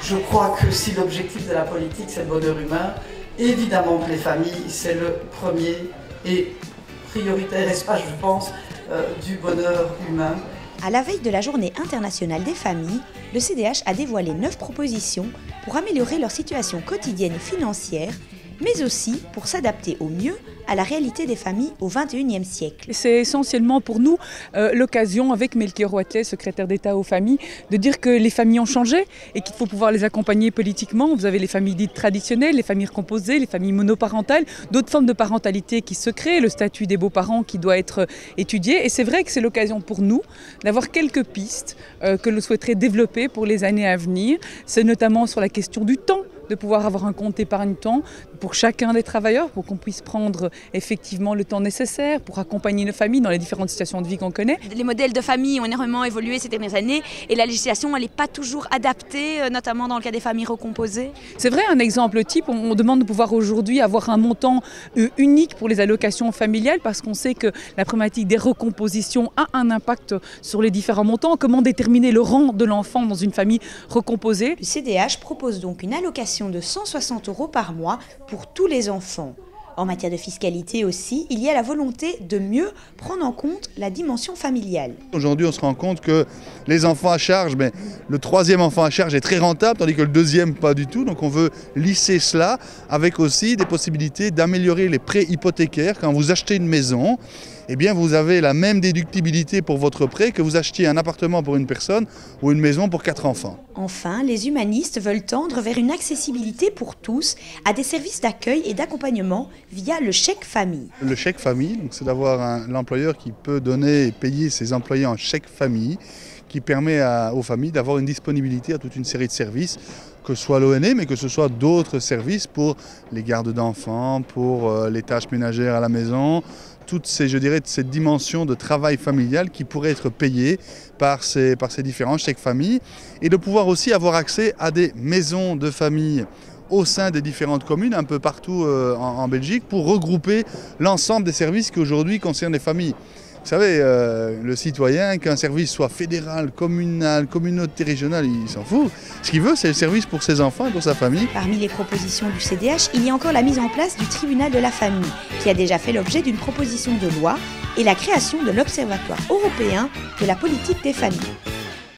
Je crois que si l'objectif de la politique c'est le bonheur humain, évidemment que les familles c'est le premier et prioritaire espace, je pense, du bonheur humain. À la veille de la Journée internationale des familles, le CDH a dévoilé 9 propositions pour améliorer leur situation quotidienne et financière, mais aussi pour s'adapter au mieux à la réalité des familles au XXIe siècle. C'est essentiellement pour nous l'occasion, avec Melchior Wathelet, secrétaire d'État aux familles, de dire que les familles ont changé et qu'il faut pouvoir les accompagner politiquement. Vous avez les familles dites traditionnelles, les familles recomposées, les familles monoparentales, d'autres formes de parentalité qui se créent, le statut des beaux-parents qui doit être étudié. Et c'est vrai que c'est l'occasion pour nous d'avoir quelques pistes que l'on souhaiterait développer pour les années à venir. C'est notamment sur la question du temps, de pouvoir avoir un compte épargne-temps pour chacun des travailleurs, pour qu'on puisse prendre effectivement le temps nécessaire pour accompagner nos familles dans les différentes situations de vie qu'on connaît. Les modèles de famille ont énormément évolué ces dernières années et la législation elle n'est pas toujours adaptée, notamment dans le cas des familles recomposées. C'est vrai, un exemple type, on demande de pouvoir aujourd'hui avoir un montant unique pour les allocations familiales parce qu'on sait que la problématique des recompositions a un impact sur les différents montants. Comment déterminer le rang de l'enfant dans une famille recomposée? Le CDH propose donc une allocation de 160 € par mois pour tous les enfants. En matière de fiscalité aussi, il y a la volonté de mieux prendre en compte la dimension familiale. Aujourd'hui, on se rend compte que les enfants à charge, le troisième enfant à charge est très rentable, tandis que le deuxième pas du tout. Donc on veut lisser cela avec aussi des possibilités d'améliorer les prêts hypothécaires. Quand vous achetez une maison, eh bien vous avez la même déductibilité pour votre prêt que vous achetiez un appartement pour une personne ou une maison pour 4 enfants. Enfin, les humanistes veulent tendre vers une accessibilité pour tous à des services d'accueil et d'accompagnement via le chèque famille. Le chèque famille, c'est d'avoir l'employeur qui peut donner et payer ses employés en chèque famille, qui permet aux familles d'avoir une disponibilité à toute une série de services, que ce soit l'ONE, mais que ce soit d'autres services pour les gardes d'enfants, pour les tâches ménagères à la maison, toutes ces, cette dimension de travail familial qui pourrait être payée par ces différents chèques famille, et de pouvoir aussi avoir accès à des maisons de famille au sein des différentes communes, un peu partout en Belgique, pour regrouper l'ensemble des services qui aujourd'hui concernent les familles. Vous savez, le citoyen, qu'un service soit fédéral, communal, communauté régionale, il s'en fout. Ce qu'il veut, c'est le service pour ses enfants et pour sa famille. Parmi les propositions du CDH, il y a encore la mise en place du tribunal de la famille, qui a déjà fait l'objet d'une proposition de loi, et la création de l'Observatoire européen de la politique des familles.